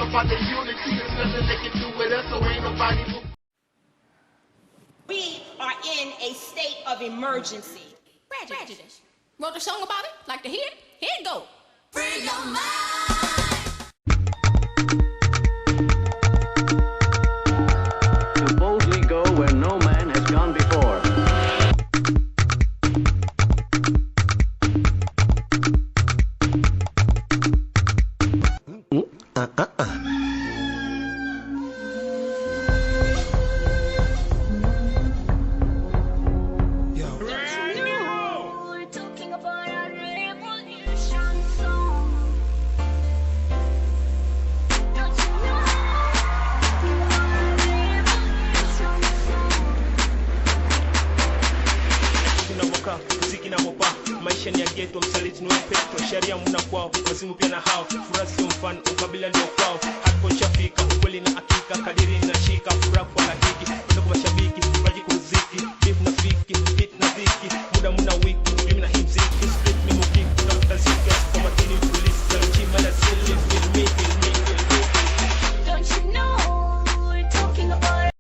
about the unity. There's nothing they can do with us, so ain't nobody who. We are in a state of emergency. Prejudice. Wrote a song about it? Like to hear it? Here it go. Free your mind. To boldly go where no man has gone before. Maisha ni ya ghetto, msaliti ni petrol, sheria muna kwao, wazimu pia na hao, furaha sio mfano, ukabila ndio kwao, hardcore nishafika, ukweli na hakika, kadiri ninashika, furaha kwa hakiki, wendo kwa mashabiki, maji kuziki, beef na fiki, hit na dhiki, muda muna wiki, mimi na himziki, split ni mukiki, tafuta ziki, kwa matini polisi, saluchi, mala sili, feel me. Don't you know we're talking about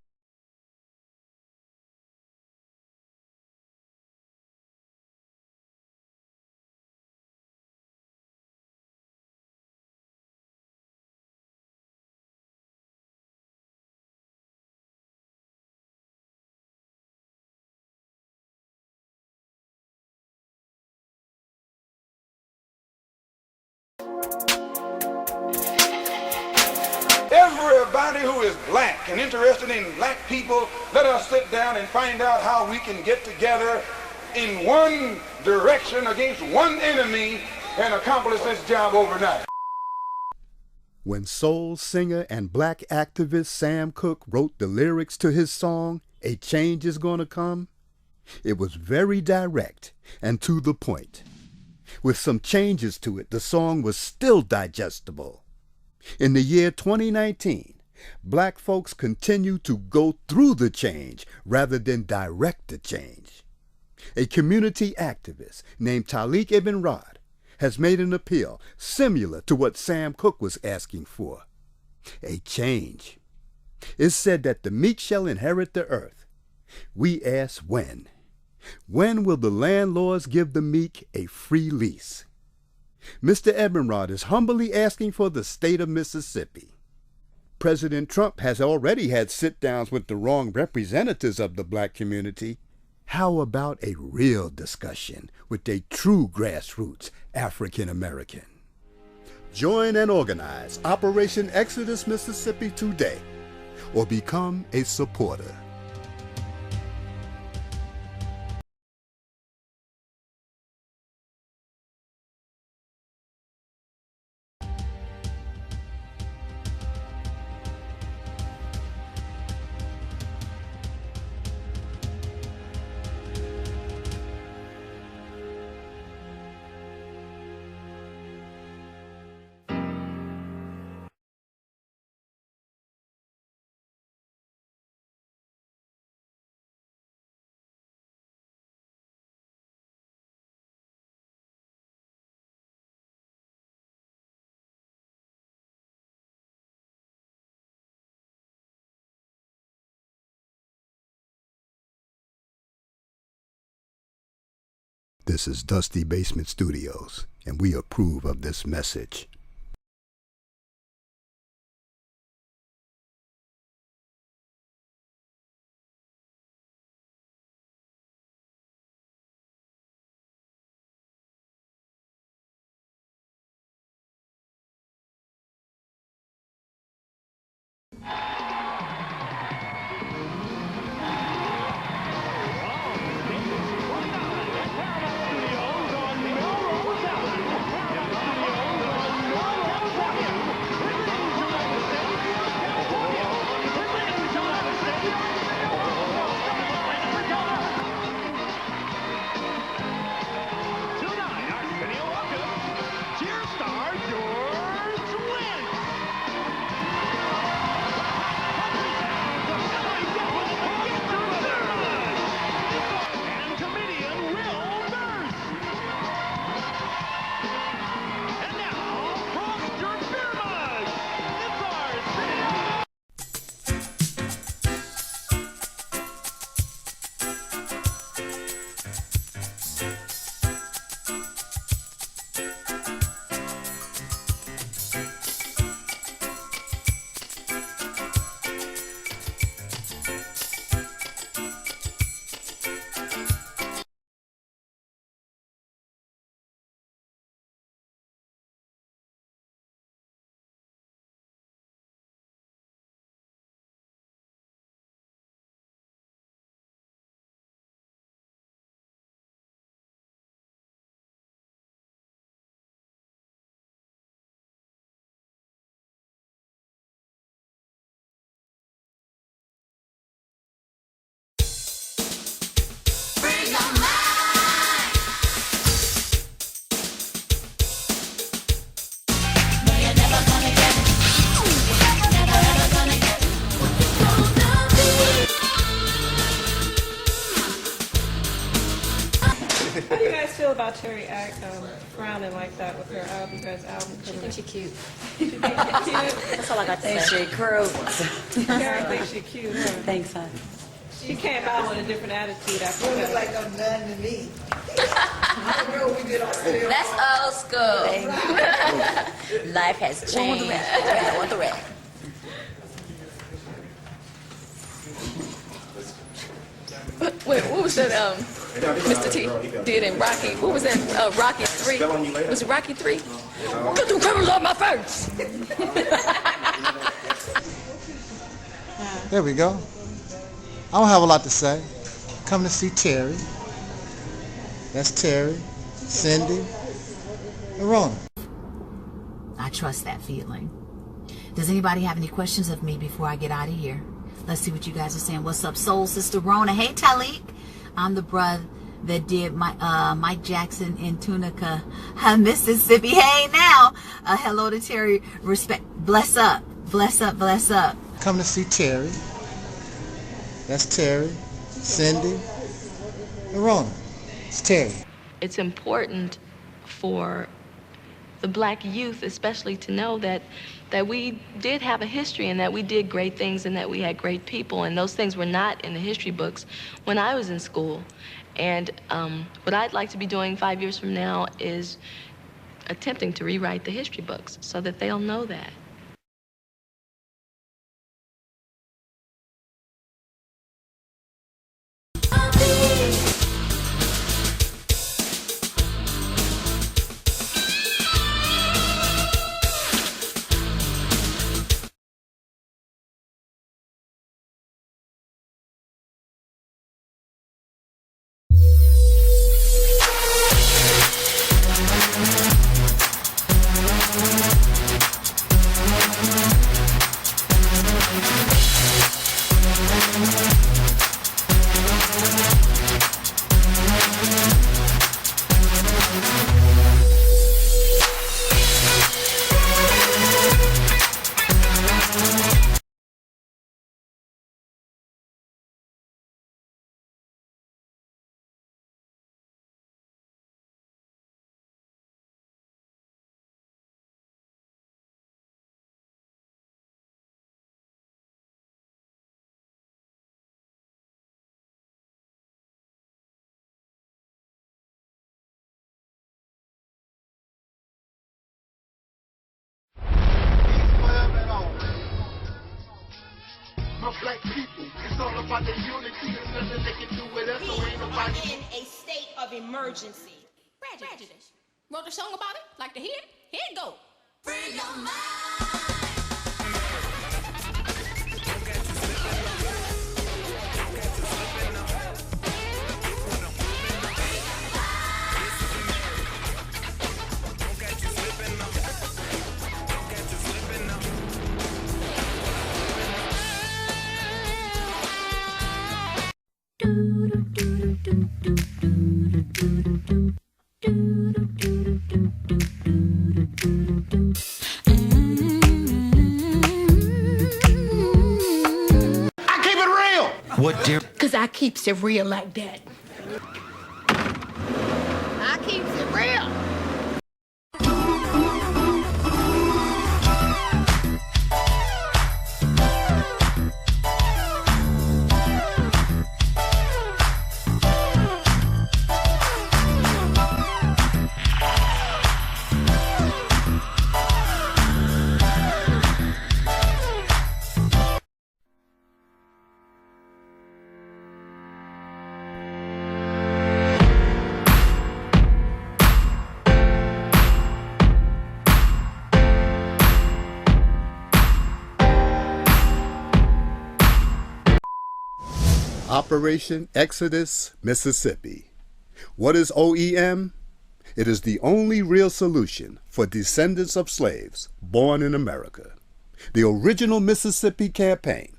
Everybody who is black and interested in black people, let us sit down and find out how we can get together in one direction against one enemy and accomplish this job overnight. When soul singer and black activist Sam Cooke wrote the lyrics to his song, "A Change Is Gonna Come," it was very direct and to the point. With some changes to it, the song was still digestible. In the year 2019, black folks continue to go through the change rather than direct the change. A community activist named Taalik Ibn'rad has made an appeal similar to what Sam Cooke was asking for. A change. It's said that the meek shall inherit the earth. We ask when. When will the landlords give the meek a free lease? Mr. Ibn'rad is humbly asking for the state of Mississippi. President Trump has already had sit-downs with the wrong representatives of the black community. How about a real discussion with a true grassroots African American? Join and organize Operation Exodus Mississippi today, or become a supporter. This is Dusty Basement Studios, and we approve of this message. about Terry frowning like that with her album? Because album. She thinks she's cute. She thinks she's cute. That's all I got to say. She crude. Karen thinks she's cute. Huh? Thanks, hon. She came out with a different attitude after that. Like no none to me. I don't know what we did on film. That's old school. Life has changed. I want the red. Wait, what was that Mr. T did in Rocky? What was that, Rocky 3? Was it Rocky 3? Get them criminals off my face! There we go. I don't have a lot to say. Come to see Terry. That's Terry, Cindy, and Rona. I trust that feeling. Does anybody have any questions of me before I get out of here? Let's see what you guys are saying. What's up, Soul Sister Rona? Hey, Taalik. I'm the brother that did Mike Jackson in Tunica, Mississippi. Hey, now. Hello to Terry. Respect. Bless up. Bless up. Bless up. Come to see Terry. That's Terry, Cindy, and Rona. It's Terry. It's important for the black youth especially to know that we did have a history and that we did great things and that we had great people, and those things were not in the history books when I was in school. And what I'd like to be doing 5 years from now is attempting to rewrite the history books so that they'll know that. Black people, it's all about the unity. There's nothing they can do with us, so ain't We nobody. are in a state of emergency. Prejudice. Wrote a song about it? Like to hear it? Here it go. Free your mind. What, dear? Cause I keeps it real like that. I keeps it real. Operation Exodus, Mississippi. What is OEM? It is the only real solution for descendants of slaves born in America. The original Mississippi campaign.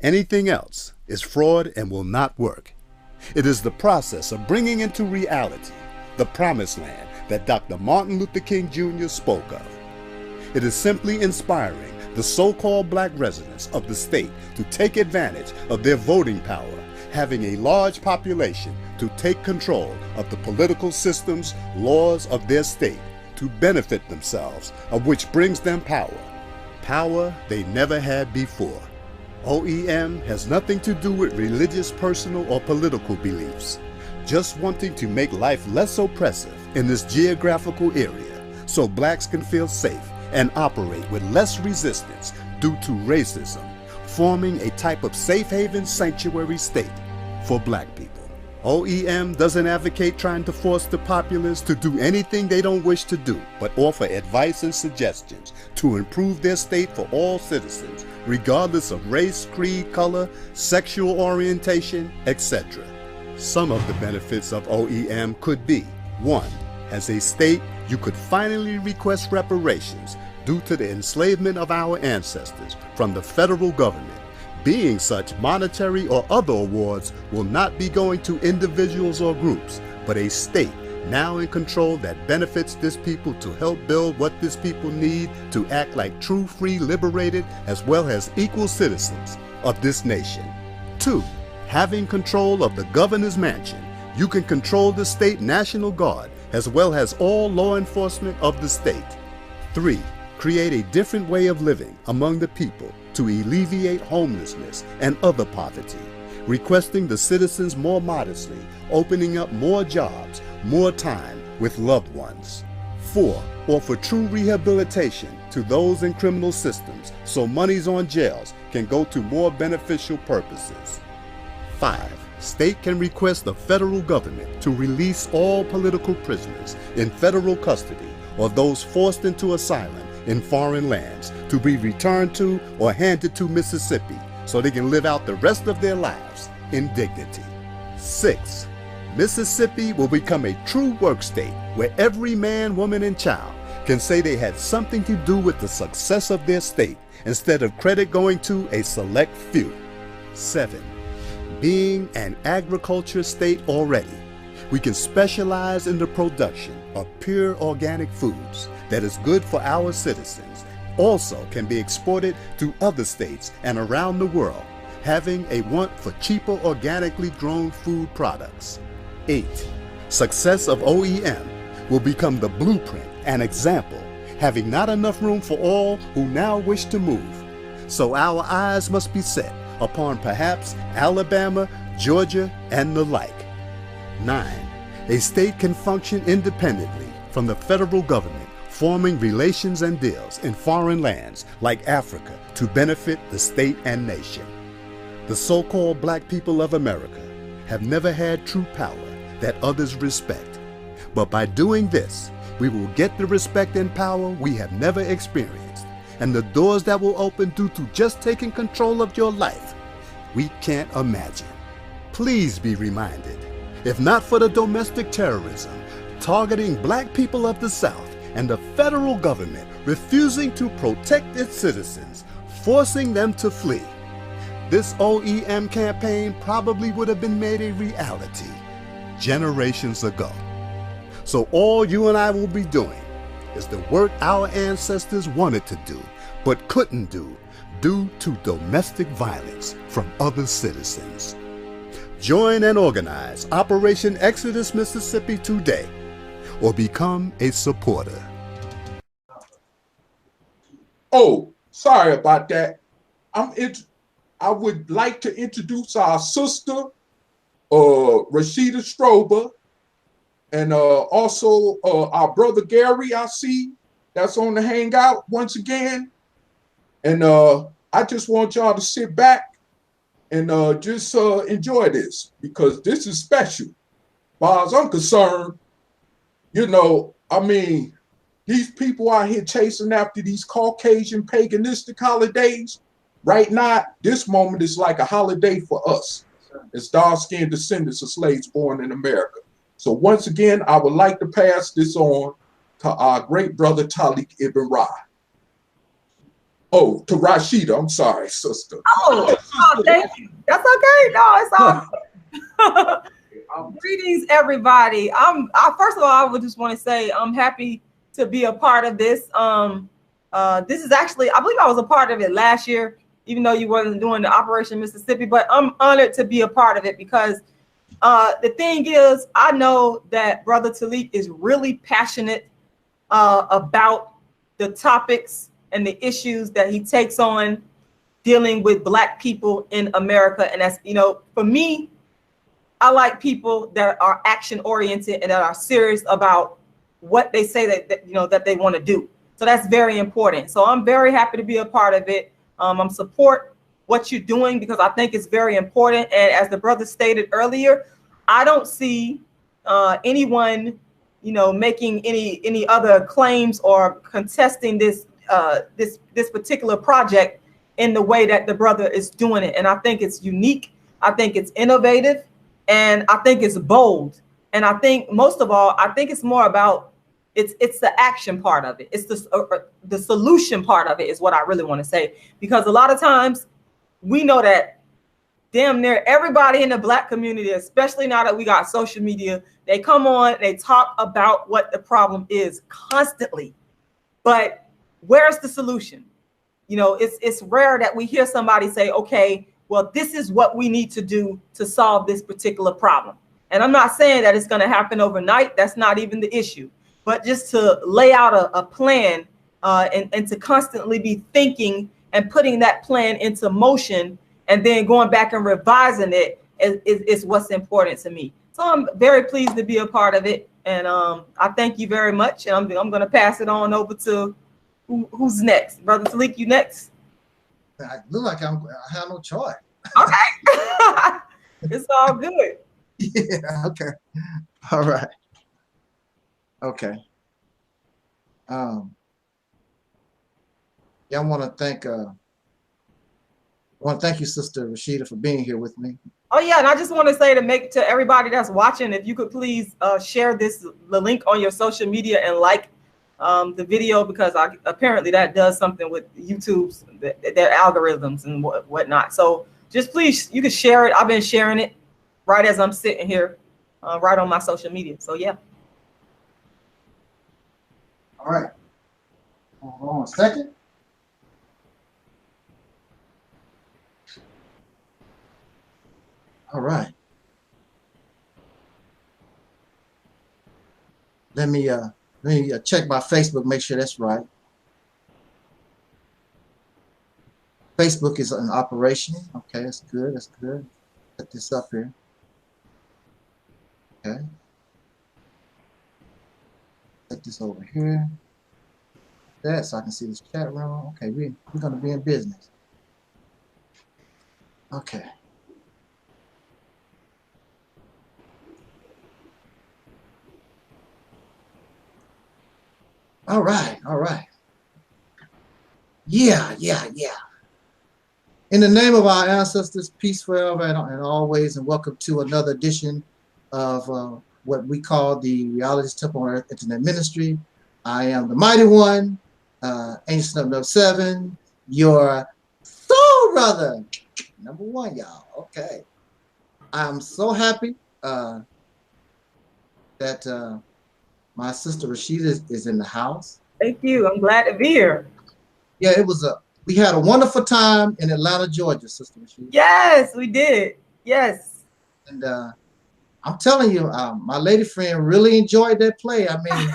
Anything else is fraud and will not work. It is the process of bringing into reality the promised land that Dr. Martin Luther King Jr. spoke of. It is simply inspiring the so-called black residents of the state to take advantage of their voting power having a large population to take control of the political systems, laws of their state to benefit themselves, of which brings them power. Power they never had before. OEM has nothing to do with religious, personal, or political beliefs, just wanting to make life less oppressive in this geographical area so blacks can feel safe and operate with less resistance due to racism, forming a type of safe haven sanctuary state for black people. OEM doesn't advocate trying to force the populace to do anything they don't wish to do, but offer advice and suggestions to improve their state for all citizens, regardless of race, creed, color, sexual orientation, etc. Some of the benefits of OEM could be: 1. As a state, you could finally request reparations due to the enslavement of our ancestors from the federal government. Being such, monetary or other awards will not be going to individuals or groups, but a state now in control that benefits this people to help build what this people need to act like true, free, liberated, as well as equal citizens of this nation. 2. Having control of the governor's mansion, you can control the state National Guard as well as all law enforcement of the state. 3. Create a different way of living among the people to alleviate homelessness and other poverty, requesting the citizens more modestly, opening up more jobs, more time with loved ones. 4. Offer true rehabilitation to those in criminal systems so monies on jails can go to more beneficial purposes. 5. State can request the federal government to release all political prisoners in federal custody or those forced into asylum in foreign lands to be returned to or handed to Mississippi so they can live out the rest of their lives in dignity. 6. Mississippi will become a true work state where every man, woman, and child can say they had something to do with the success of their state instead of credit going to a select few. 7. Being an agriculture state already, we can specialize in the production of pure organic foods that is good for our citizens, also can be exported to other states and around the world, having a want for cheaper organically grown food products. 8. Success of OEM will become the blueprint and example, having not enough room for all who now wish to move. So our eyes must be set upon perhaps Alabama, Georgia, and the like. 9. A state can function independently from the federal government, forming relations and deals in foreign lands like Africa to benefit the state and nation. The so-called black people of America have never had true power that others respect. But by doing this, we will get the respect and power we have never experienced, and the doors that will open due to just taking control of your life, we can't imagine. Please be reminded, if not for the domestic terrorism targeting black people of the South and the federal government refusing to protect its citizens, forcing them to flee, this OEM campaign probably would have been made a reality generations ago. So all you and I will be doing is the work our ancestors wanted to do but couldn't do due to domestic violence from other citizens. Join and organize Operation Exodus Mississippi today, or become a supporter. Oh, sorry about that. I would like to introduce our sister, Rashida Strober, and also our brother Gary, I see, that's on the hangout once again. And I just want y'all to sit back and just enjoy this, because this is special. As far as I'm concerned, you know, I mean, these people out here chasing after these Caucasian paganistic holidays, right now, this moment is like a holiday for us as dark-skinned descendants of slaves born in America. So once again, I would like to pass this on to our great brother Taalik Ibn'rad. Oh, to Rashida, I'm sorry, sister. Oh, thank you. That's okay. No, it's all Greetings, everybody. First of all, I would just want to say I'm happy to be a part of this. This is actually, I believe I was a part of it last year. even though you wasn't doing the Operation Mississippi, but I'm honored to be a part of it because the thing is, I know that Brother Taalik is really passionate about the topics and the issues that he takes on dealing with Black people in America. And that's, you know, for me, I like people that are action oriented and that are serious about what they say that you know, that they want to do. So that's very important. So I'm very happy to be a part of it. I'm support what you're doing because I think it's very important. And as the brother stated earlier, I don't see anyone, you know, making any other claims or contesting this this particular project in the way that the brother is doing it. And I think it's unique. I think it's innovative, and I think it's bold. And I think most of all, I think it's more about it's the action part of it. It's the solution part of it is what I really want to say, because a lot of times we know that damn near everybody in the Black community, especially now that we got social media, they come on, they talk about what the problem is constantly, but where's the solution? You know, it's rare that we hear somebody say, okay, well, this is what we need to do to solve this particular problem. And I'm not saying that it's going to happen overnight. That's not even the issue. But just to lay out a plan and to constantly be thinking and putting that plan into motion and then going back and revising it is what's important to me. So I'm very pleased to be a part of it. And I thank you very much. And I'm going to pass it on over to who's next. Brother Taalik, you next? I look like I have no choice. Okay. It's all good. Yeah, okay. All right. Okay. Yeah, I want to thank you, Sister Rashida, for being here with me. Oh yeah, and I just want to say to everybody that's watching, if you could please share the link on your social media and like the video, because apparently that does something with YouTube's their algorithms and whatnot. So just please, you can share it. I've been sharing it right as I'm sitting here, right on my social media. So yeah. All right. Hold on a second. All right. Let me check my Facebook, make sure that's right. Facebook is in operation. Okay, that's good. That's good. Set this up here. Okay. Set this over here. That so I can see this chat room. Okay, we're gonna be in business. Okay. All right, all right. Yeah. In the name of our ancestors, peace forever and always, and welcome to another edition of what we call the Realist Temple on Earth Internet Ministry. I am the Mighty One, Ancient 7, your soul brother, number one, y'all. Okay. I'm so happy that my sister Rashida is in the house. Thank you. I'm glad to be here. Yeah, we had a wonderful time in Atlanta, Georgia, Sister Rashida. Yes, we did. Yes. And I'm telling you, my lady friend really enjoyed that play. I mean,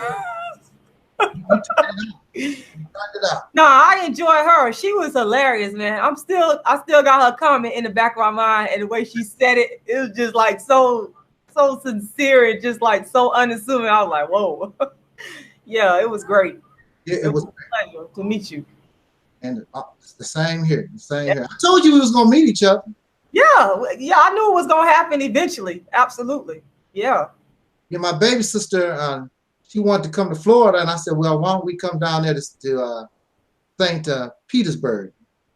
you turned it out. No, I enjoyed her. She was hilarious, man. I still got her comment in the back of my mind, and the way she said it, it was just like so sincere and just like so unassuming. I was like, whoa. Yeah, it was great. Yeah, it was a pleasure to meet you. And it's the same here. The same here. I told you we was gonna meet each other. Yeah, I knew it was gonna happen eventually. Absolutely. Yeah. Yeah, my baby sister, she wanted to come to Florida, and I said, well, why don't we come down there to St. Petersburg?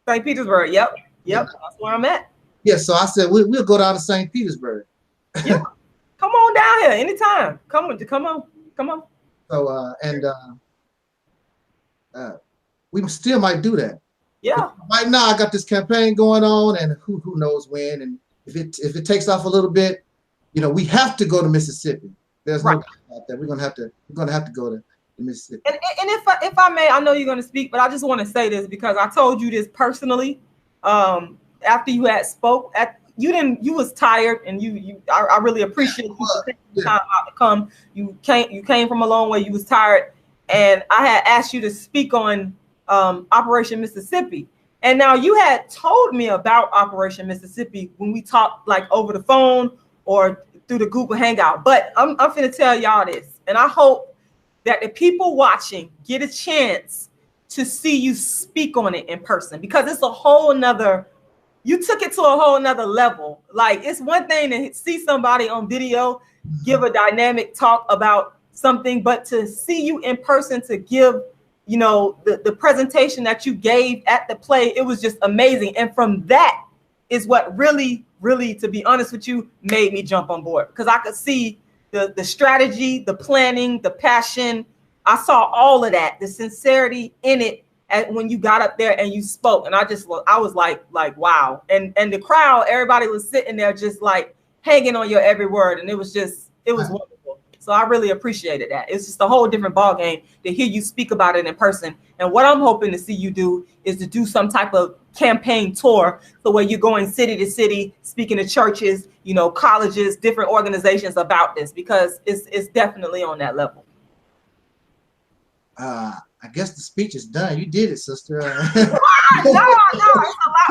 St. Petersburg. Yep. Yeah. That's where I'm at. Yeah. So I said we'll go down to St. Petersburg. Yeah. Come on down here anytime. Come on. So we still might do that. Yeah. But right now, I got this campaign going on, and who knows when, and if it takes off a little bit, you know, we have to go to Mississippi. There's no doubt about that. We're gonna have to go to Mississippi. And if I may, I know you're gonna speak, but I just want to say this because I told you this personally, after you had spoke. You was tired, and I really appreciate you for taking the time out to come. You came from a long way. You was tired, and I had asked you to speak on Operation Mississippi. And now you had told me about Operation Mississippi when we talked like over the phone or through the Google Hangout. But I'm finna tell y'all this, and I hope that the people watching get a chance to see you speak on it in person, because it's a whole nother. You took it to a whole nother level. Like, it's one thing to see somebody on video give a dynamic talk about something, but to see you in person, to give, you know, the presentation that you gave at the play, it was just amazing. And from that is what really, to be honest with you, made me jump on board, because I could see the strategy, the planning, the passion. I saw all of that, the sincerity in it. And when you got up there and you spoke, and I was like, wow. And the crowd, everybody was sitting there just like hanging on your every word. And it was wonderful. So I really appreciated that. It's just a whole different ball game to hear you speak about it in person. And what I'm hoping to see you do is to do some type of campaign tour, so where you're going city to city, speaking to churches, you know, colleges, different organizations about this, because it's definitely on that level. I guess the speech is done. You did it, sister. No, it's a lot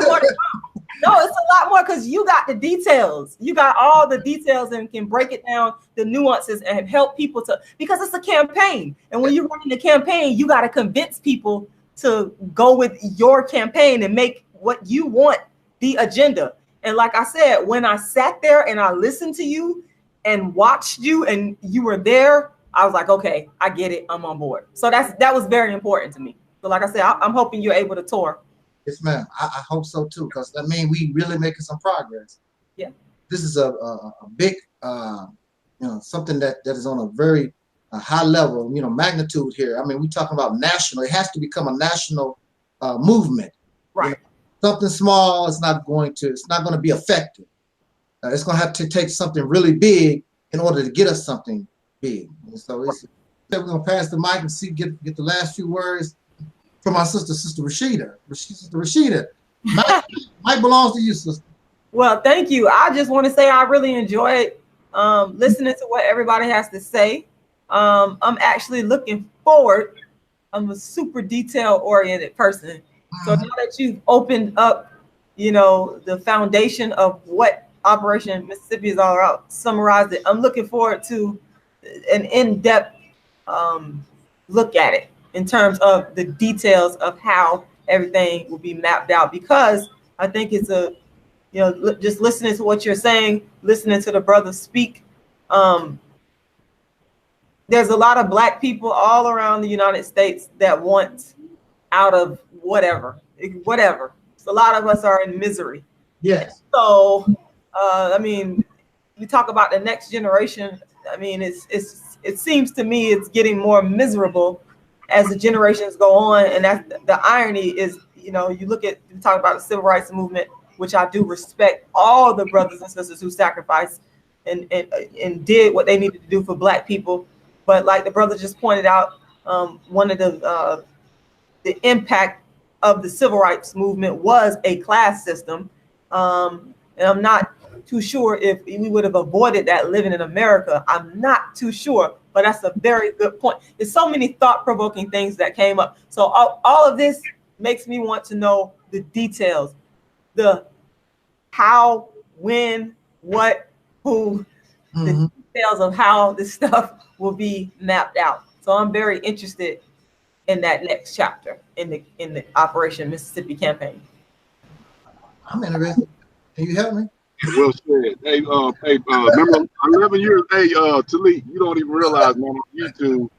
more to come. No, it's a lot more, because you got the details. You got all the details and can break it down, the nuances, and help people because it's a campaign. And when you're running a campaign, you got to convince people to go with your campaign and make what you want the agenda. And like I said, when I sat there and I listened to you and watched you and you were there, I was like, okay, I get it. I'm on board. So that was very important to me. So like I said, I'm hoping you're able to tour. Yes, ma'am. I hope so too, because I mean, we really making some progress. Yeah. This is a big, something that is on a very high level, magnitude here. I mean, we're talking about national. It has to become a national movement. Right. Something small it's not going to be effective. It's going to have to take something really big in order to get us something big. And so we're going to pass the mic and get the last few words from our sister Rashida. Sister Rashida, mic belongs to you, sister. Well, thank you. I just want to say I really enjoyed listening to what everybody has to say. I'm actually looking forward. I'm a super detail-oriented person. So now that you've opened up, the foundation of what Operation Mississippi is all about, summarized it, I'm looking forward to an in-depth look at it in terms of the details of how everything will be mapped out, because I think it's just listening to what you're saying, listening to the brothers speak. There's a lot of Black people all around the United States that want out of whatever. So a lot of us are in misery. Yes. So, I mean, we talk about the next generation. I mean, it seems to me it's getting more miserable as the generations go on. And that's the irony is, you talk about the civil rights movement, which I do respect all the brothers and sisters who sacrificed and did what they needed to do for Black people. But like the brother just pointed out, one of the impact of the civil rights movement was a class system. And I'm not too sure if we would have avoided that living in America. I'm not too sure, but that's a very good point. There's so many thought-provoking things that came up. So all of this makes me want to know the details, the how, when, what, who, the details of how this stuff will be mapped out. So I'm very interested in that next chapter in the Operation Mississippi campaign. I'm interested. Can you help me? Well said. Hey, remember 11 years, Taalik, you don't even realize, man, on YouTube,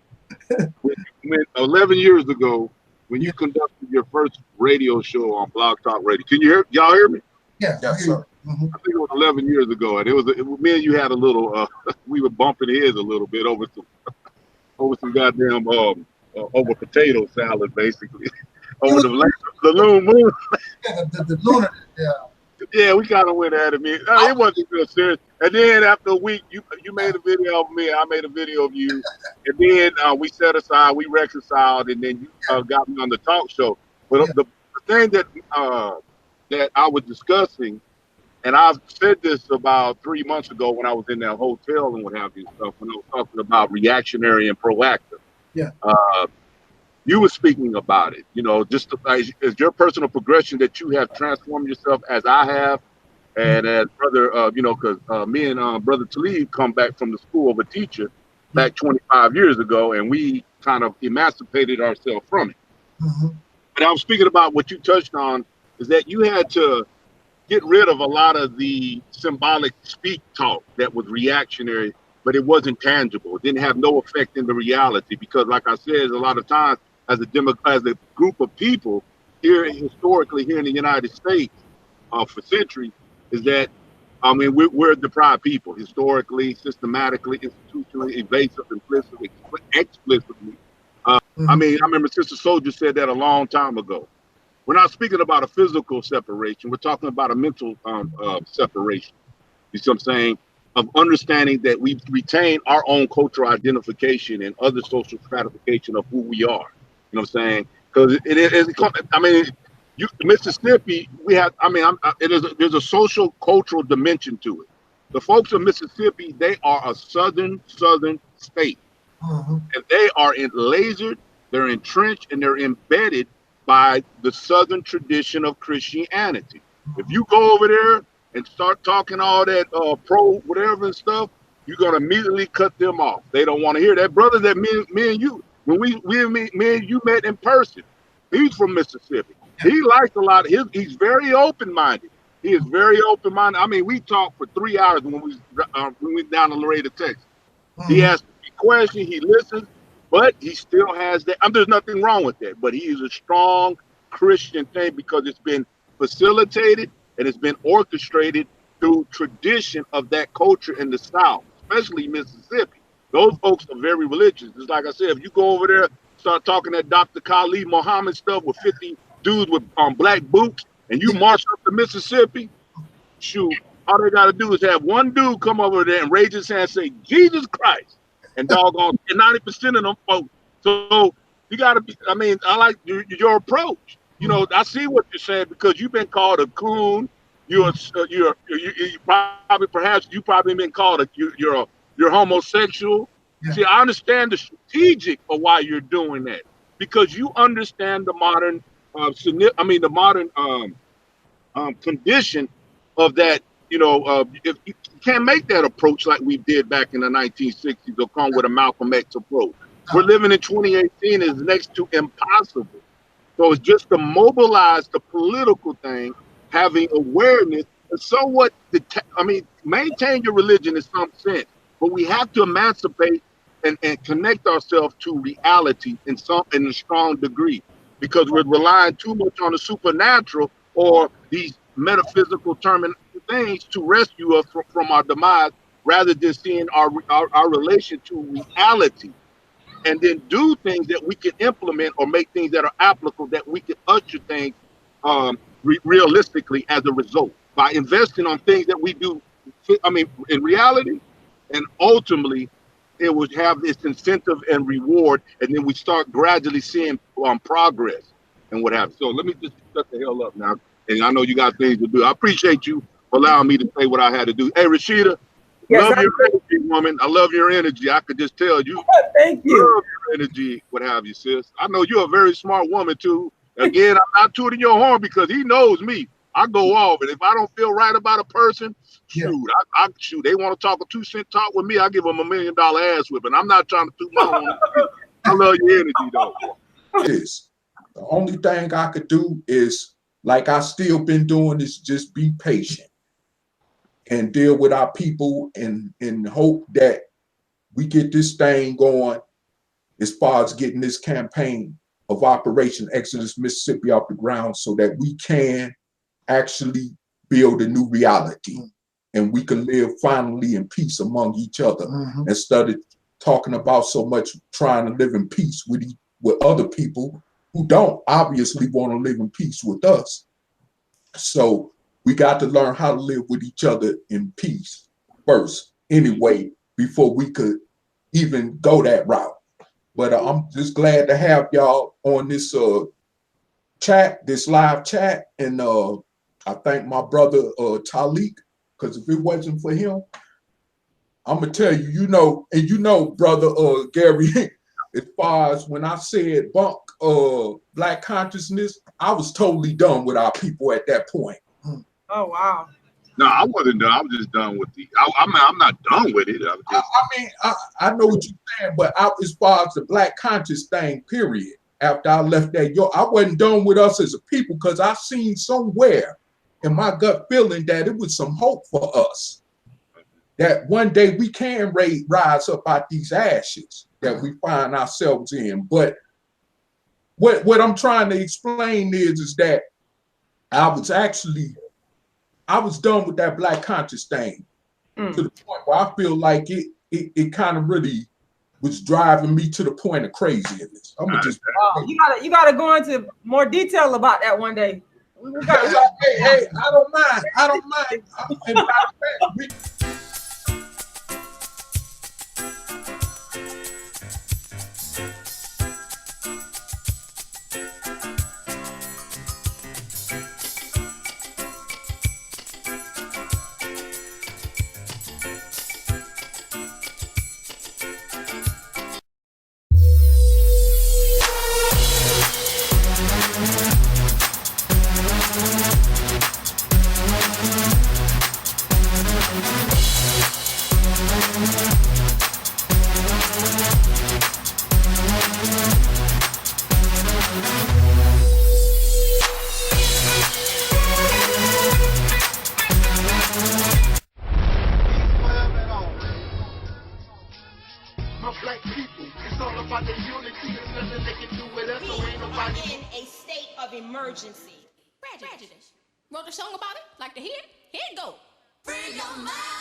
when 11 years ago, when you conducted your first radio show on Blog Talk Radio, can you y'all hear me? Yeah, yes, sir. I think it was 11 years ago, and me and you had a little, we were bumping heads a little bit over some goddamn, over potato salad, basically, over the Loon Moon. Yeah, the lunar, yeah. Yeah, we kind of went at it. It wasn't real serious. And then after a week, you made a video of me, I made a video of you, and then we set aside, we reconciled, and then you got me on the talk show. But the thing that that I was discussing, and I've said this about 3 months ago when I was in that hotel and what have you stuff, when I was talking about reactionary and proactive. Yeah. You were speaking about it, you know, just as your personal progression that you have transformed yourself as I have, and as brother, you know, because me and brother Taalik come back from the school of a teacher back 25 years ago, and we kind of emancipated ourselves from it. But I was speaking about what you touched on, is that you had to get rid of a lot of the symbolic speak talk that was reactionary, but it wasn't tangible. It didn't have no effect in the reality, because like I said, a lot of times as a group of people here historically here in the United States for centuries, is that, I mean, we're a deprived people historically, systematically, institutionally, evasive, implicit, explicitly. I mean, I remember Sister Soldier said that a long time ago. We're not speaking about a physical separation. We're talking about a mental separation. You see what I'm saying? Of understanding that we retain our own cultural identification and other social stratification of who we are. You know what I'm saying? Because it is, I mean, Mississippi, we have, I mean, there's a social cultural dimension to it. The folks of Mississippi, they are a southern state. And they are lasered, they're entrenched, and they're embedded by the southern tradition of Christianity. If you go over there and start talking all that pro whatever and stuff, you're gonna immediately cut them off. They don't want to hear that. Brother that me and you, when me and you met in person, he's from Mississippi. He likes a lot of he's very open-minded. He is very open-minded. I mean, we talked for 3 hours when we went down to Laredo, Texas. He asked me questions, he listens, but he still has that. There's nothing wrong with that, but he is a strong Christian thing because it's been facilitated and it's been orchestrated through tradition of that culture in the South, especially Mississippi. Those folks are very religious. It's like I said, if you go over there, start talking that Dr. Khalid Muhammad stuff with 50 dudes with black boots, and you march up to Mississippi, shoot, all they got to do is have one dude come over there and raise his hand and say, Jesus Christ. And doggone, and 90% of them folks. So you got to be, I mean, I like your approach. You know, I see what you're saying because you've been called a coon. You're probably been called you're homosexual. Yeah. See, I understand the strategic of why you're doing that because you understand the modern, condition of that. You know, if you can't make that approach like we did back in the 1960s or come with a Malcolm X approach. We're living in 2018 is next to impossible. So it's just to mobilize the political thing, having awareness, and somewhat, maintain your religion in some sense, but we have to emancipate and connect ourselves to reality in a strong degree because we're relying too much on the supernatural or these metaphysical things to rescue us from our demise rather than seeing our relation to reality and then do things that we can implement or make things that are applicable that we can usher things realistically as a result by investing on things that we do in reality, and ultimately it would have this incentive and reward, and then we start gradually seeing progress and what have you. So let me just shut the hell up now. And I know you got things to do. I appreciate you for allowing me to say what I had to do. Hey, Rashida, love your energy, woman. I love your energy. I could just tell you. Thank you. Love your energy, what have you, sis. I know you're a very smart woman, too. Again, I'm not tooting your horn because he knows me. I go off. And if I don't feel right about a person, shoot, shoot. They want to talk a 2-cent talk with me, I give them $1 million ass whipping. I'm not trying to toot my horn. I love your energy, though. The only thing I could do is, like I still been doing, is just be patient and deal with our people and hope that we get this thing going as far as getting this campaign of Operation Exodus Mississippi off the ground so that we can actually build a new reality and we can live finally in peace among each other instead of talking about so much trying to live in peace with other people who don't obviously want to live in peace with us. So we got to learn how to live with each other in peace first anyway, before we could even go that route. But I'm just glad to have y'all on this chat, this live chat, and I thank my brother Taalik, because if it wasn't for him, I'm gonna tell you, you know, brother Gary, as far as when I said bunk black consciousness, I was totally done with our people at that point. Oh wow. No, I wasn't done. I was just done with the. I'm not done with it. I know what you're saying, but as far as the black conscious thing, period. After I left that, I wasn't done with us as a people, because I seen somewhere in my gut feeling that it was some hope for us. That one day we can rise up out these ashes that we find ourselves in. But what I'm trying to explain is that I was done with that black conscious thing to the point where I feel like it kind of really was driving me to the point of craziness. I'm gonna just you gotta go into more detail about that one day. Hey, I don't mind. Emergency. Prejudice. Wrote a song about it. Like to hear it? Here it go. Free your mind.